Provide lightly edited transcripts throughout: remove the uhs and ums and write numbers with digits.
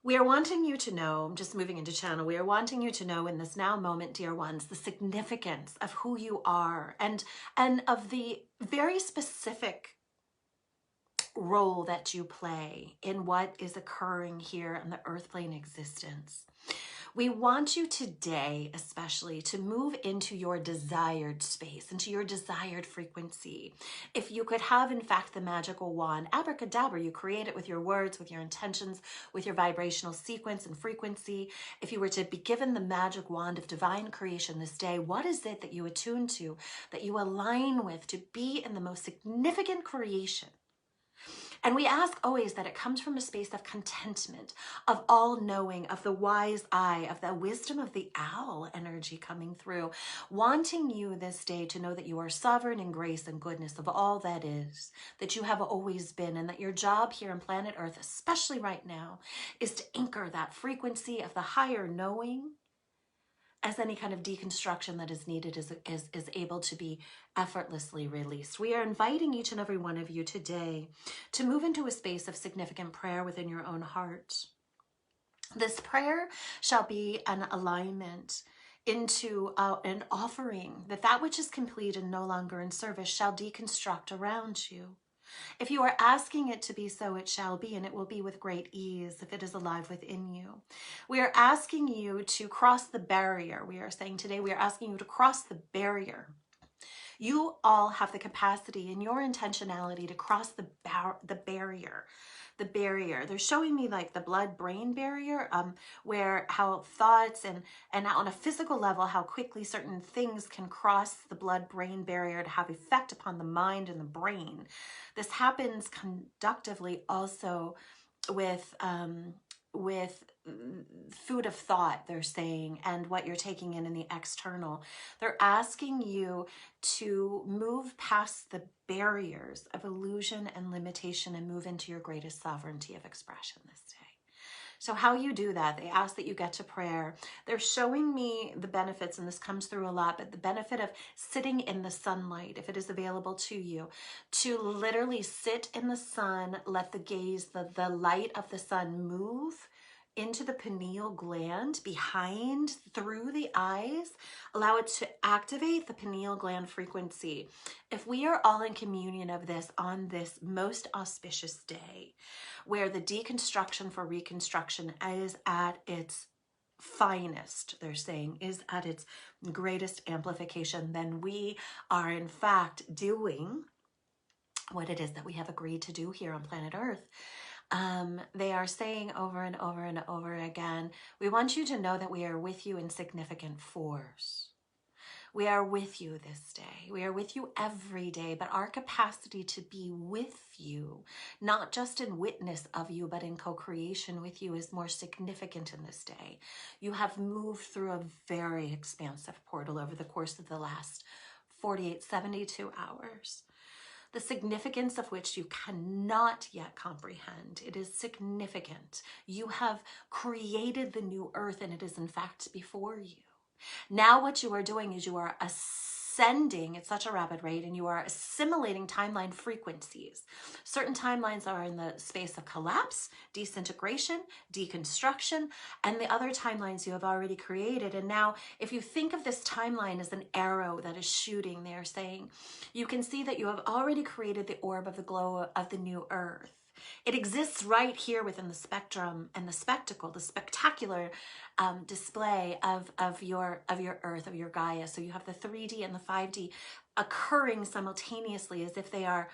We are wanting you to know, I'm just moving into channel, we are wanting you to know in this now moment, dear ones, the significance of who you are and of the very specific role that you play in what is occurring here on the earth plane existence. We want you today, especially, to move into your desired space, into your desired frequency. If you could have, in fact, the magical wand, abracadabra, you create it with your words, with your intentions, with your vibrational sequence and frequency. If you were to be given the magic wand of divine creation this day, what is it that you attune to, that you align with to be in the most significant creation? And we ask always that it comes from a space of contentment, of all-knowing, of the wise eye, of the wisdom of the owl energy coming through, wanting you this day to know that you are sovereign in grace and goodness of all that is, that you have always been, and that your job here on planet Earth, especially right now, is to anchor that frequency of the higher knowing, as any kind of deconstruction that is needed is able to be effortlessly released. We are inviting each and every one of you today to move into a space of significant prayer within your own heart. This prayer shall be an alignment into an offering, that which is complete and no longer in service shall deconstruct around you. If you are asking it to be so, it shall be, and it will be with great ease if it is alive within you. We are asking you to cross the barrier. We are saying today, we are asking you to cross the barrier. You all have the capacity in your intentionality to cross the barrier. The barrier. They're showing me like the blood-brain barrier, where how thoughts and on a physical level, how quickly certain things can cross the blood-brain barrier to have effect upon the mind and the brain. This happens conductively also with food of thought, they're saying, and what you're taking in the external. They're asking you to move past the barriers of illusion and limitation and move into your greatest sovereignty of expression this day. So how you do that, they ask that you get to prayer. They're showing me the benefits, and this comes through a lot, but the benefit of sitting in the sunlight, if it is available to you, to literally sit in the sun, let the gaze, the light of the sun move into the pineal gland behind, through the eyes, allow it to activate the pineal gland frequency. If we are all in communion of this on this most auspicious day, where the deconstruction for reconstruction is at its finest, they're saying, is at its greatest amplification, then we are in fact doing what it is that we have agreed to do here on planet Earth. They are saying over and over and over again, we want you to know that we are with you in significant force. We are with you this day. We are with you every day, but our capacity to be with you, not just in witness of you, but in co-creation with you, is more significant in this day. You have moved through a very expansive portal over the course of the last 48, 72 hours. The significance of which you cannot yet comprehend. It is significant. You have created the new earth, and it is in fact before you. Now what you are doing is you are ascending at such a rapid rate, and you are assimilating timeline frequencies. Certain timelines are in the space of collapse, disintegration, deconstruction, and the other timelines you have already created. And now if you think of this timeline as an arrow that is shooting, they are saying, you can see that you have already created the orb of the glow of the new earth. It exists right here within the spectrum and the spectacle, the spectacular display of your earth, of your Gaia. So you have the 3D and the 5D occurring simultaneously, as if they are,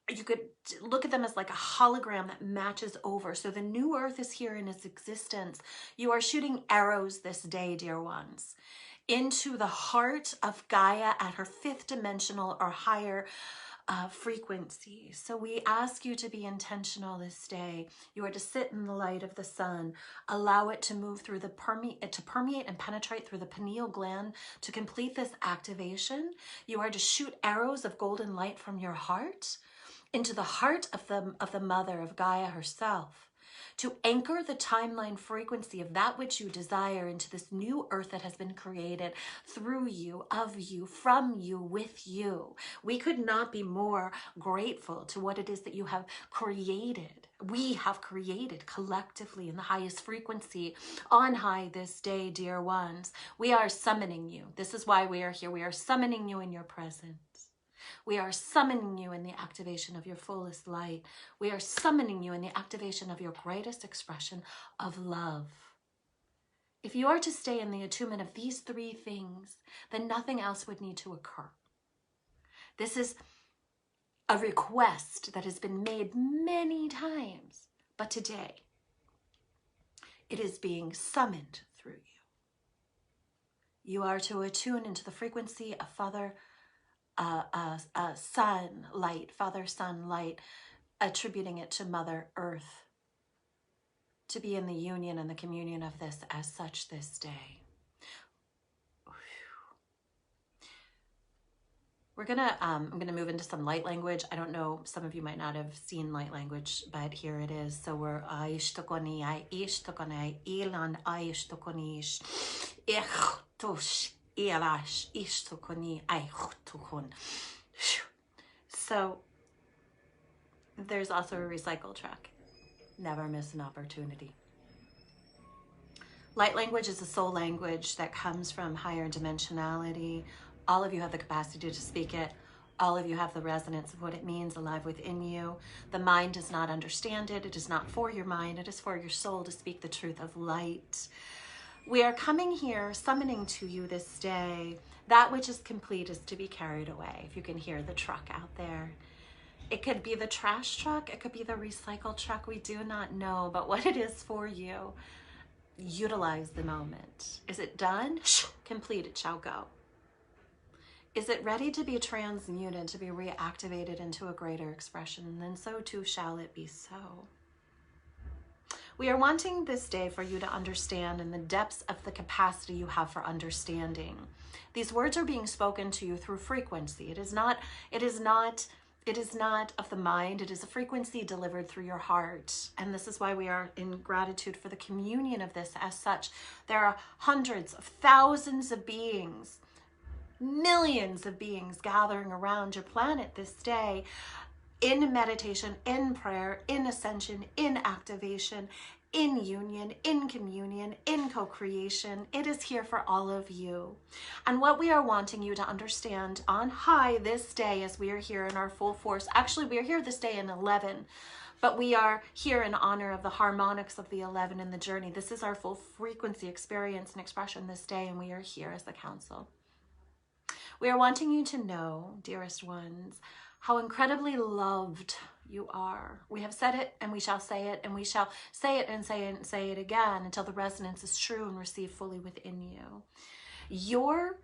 you could look at them as like a hologram that matches over. So the new earth is here in its existence. You are shooting arrows this day, dear ones, into the heart of Gaia at her 5th dimensional or higher frequency. So we ask you to be intentional this day. You are to sit in the light of the sun, allow it to move through to permeate and penetrate through the pineal gland to complete this activation. You are to shoot arrows of golden light from your heart into the heart of the mother of Gaia herself. to anchor the timeline frequency of that which you desire into this new earth that has been created through you, of you, from you, with you. We could not be more grateful to what it is that you have created. We have created collectively in the highest frequency on high this day, dear ones. We are summoning you. This is why we are here. We are summoning you in your presence. We are summoning you in the activation of your fullest light. We are summoning you in the activation of your greatest expression of love. If you are to stay in the attunement of these three things, then nothing else would need to occur. This is a request that has been made many times, but today it is being summoned through you. You are to attune into the frequency of sun light, Father Sun light, attributing it to Mother Earth, to be in the union and the communion of this as such this day. I'm gonna move into some light language. I don't know, some of you might not have seen light language, but here it is. So we're aish tokoni, aish tokoni, ilan aish tokonish, ich tosh ilash ish tokoni, aish tokon. So there's also a recycle track. Never miss an opportunity. Light language is a soul language that comes from higher dimensionality. All of you have the capacity to speak it. All of you have the resonance of what it means alive within you. The mind does not understand it. It is not for your mind. It is for your soul to speak the truth of light. We are coming here, summoning to you this day. That which is complete is to be carried away. If you can hear the truck out there. It could be the trash truck. It could be the recycle truck. We do not know. But what it is for you, utilize the moment. Is it done? Complete, it shall go. Is it ready to be transmuted, to be reactivated into a greater expression? Then so too shall it be so. We are wanting this day for you to understand in the depths of the capacity you have for understanding. These words are being spoken to you through frequency. It is not of the mind. It is a frequency delivered through your heart. And this is why we are in gratitude for the communion of this as such. There are hundreds of thousands of beings, millions of beings gathering around your planet this day in meditation, in prayer, in ascension, in activation, in union, in communion, in co-creation. It is here for all of you. And what we are wanting you to understand on high this day, as we are here in our full force, actually we are here this day in 11, but we are here in honor of the harmonics of the 11 in the journey. This is our full frequency experience and expression this day, and we are here as the council. We are wanting you to know, dearest ones, how incredibly loved you are. We have said it and we shall say it, and we shall say it and say it and say it again until the resonance is true and received fully within you. Your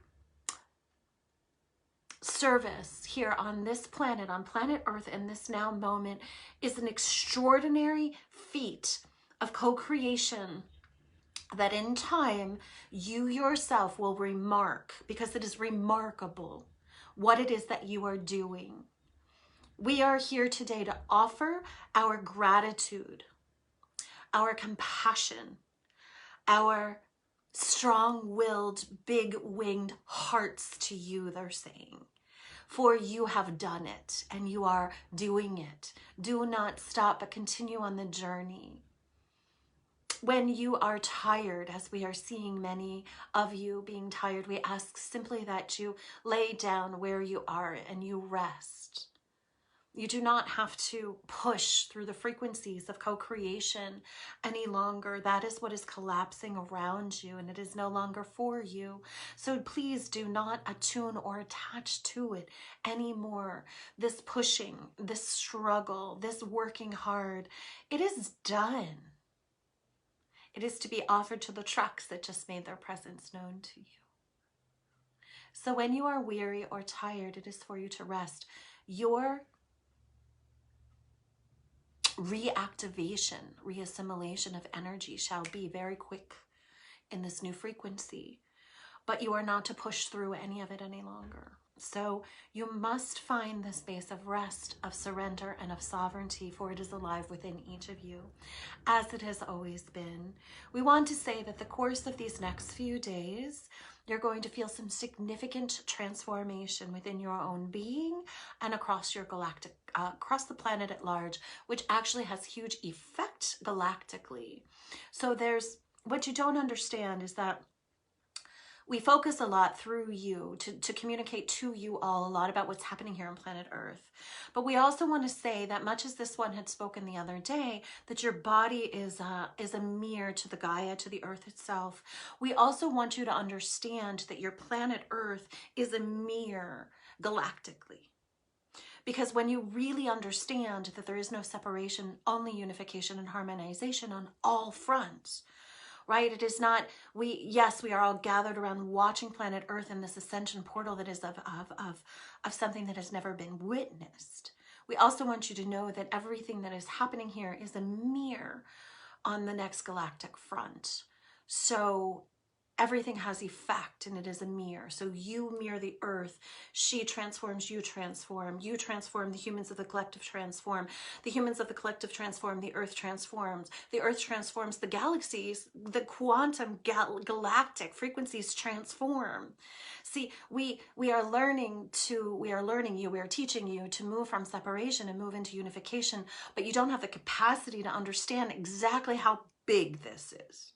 service here on this planet, on planet Earth in this now moment, is an extraordinary feat of co-creation that in time you yourself will remark, because it is remarkable what it is that you are doing. We are here today to offer our gratitude, our compassion, our strong-willed, big-winged hearts to you, they're saying. For you have done it and you are doing it. Do not stop, but continue on the journey. When you are tired, as we are seeing many of you being tired, we ask simply that you lay down where you are and you rest. You do not have to push through the frequencies of co-creation any longer. That is what is collapsing around you, and it is no longer for you. So please do not attune or attach to it anymore. This pushing, this struggle, this working hard, it is done. It is to be offered to the trucks that just made their presence known to you. So when you are weary or tired, it is for you to rest. Your reactivation, reassimilation of energy shall be very quick in this new frequency, but you are not to push through any of it any longer. So you must find the space of rest, of surrender, and of sovereignty, for it is alive within each of you, as it has always been. We want to say that the course of these next few days, you're going to feel some significant transformation within your own being and across your galactic, across the planet at large, which actually has huge effect galactically. So what you don't understand is that we focus a lot through you to communicate to you all a lot about what's happening here on planet Earth. But we also want to say that, much as this one had spoken the other day, that your body is a mirror to the Gaia, to the Earth itself. We also want you to understand that your planet Earth is a mirror galactically. Because when you really understand that there is no separation, only unification and harmonization on all fronts, right? It is not, yes, we are all gathered around watching planet Earth in this ascension portal that is of something that has never been witnessed. We also want you to know that everything that is happening here is a mirror on the next galactic front. So everything has effect, and it is a mirror. So you mirror the Earth. She transforms, you transform. You transform, the humans of the collective transform. The humans of the collective transform, the Earth transforms. The Earth transforms, the galaxies, the quantum galactic frequencies transform. See, we are learning you, we are teaching you to move from separation and move into unification, but you don't have the capacity to understand exactly how big this is.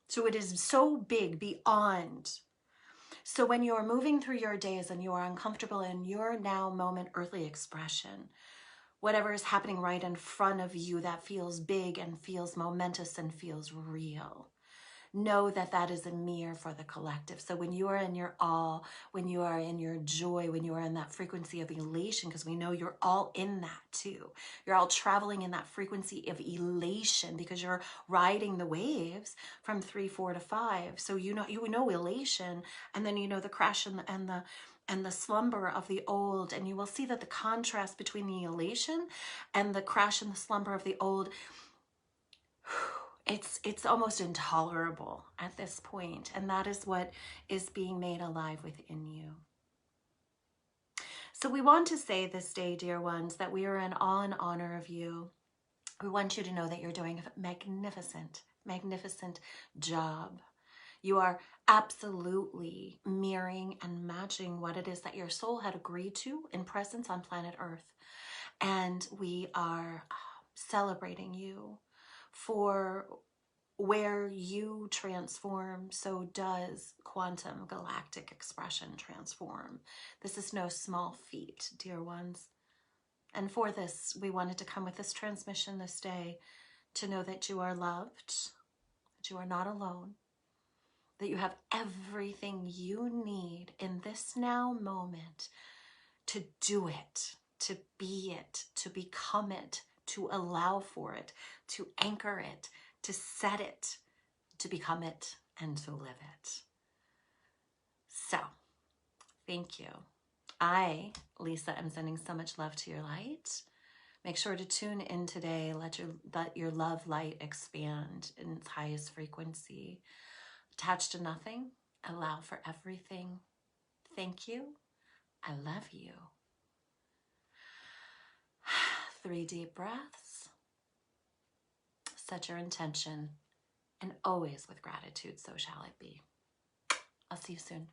So it is so big beyond. So when you're moving through your days and you are uncomfortable in your now moment earthly expression, whatever is happening right in front of you that feels big and feels momentous and feels real, know that that is a mirror for the collective. So when you are in your awe, when you are in your joy, when you are in that frequency of elation, because we know you're all in that too. You're all traveling in that frequency of elation because you're riding the waves from 3, 4 to 5. So you know elation, and then you know the crash and the slumber of the old, and you will see that the contrast between the elation and the crash and the slumber of the old, it's almost intolerable at this point, and that is what is being made alive within you. So we want to say this day, dear ones, that we are in awe and honor of you. We want you to know that you're doing a magnificent, magnificent job. You are absolutely mirroring and matching what it is that your soul had agreed to in presence on planet Earth. And we are celebrating you for where you transform, so does quantum galactic expression transform. This is no small feat, dear ones. And for this, we wanted to come with this transmission this day to know that you are loved, that you are not alone, that you have everything you need in this now moment to do it, to be it, to become it, to allow for it, to anchor it, to set it, to become it, and to live it. So, thank you. I, Lisa, am sending so much love to your light. Make sure to tune in today. Let your love light expand in its highest frequency. Attached to nothing. Allow for everything. Thank you. I love you. 3 deep breaths. Set your intention, and always with gratitude, so shall it be. I'll see you soon.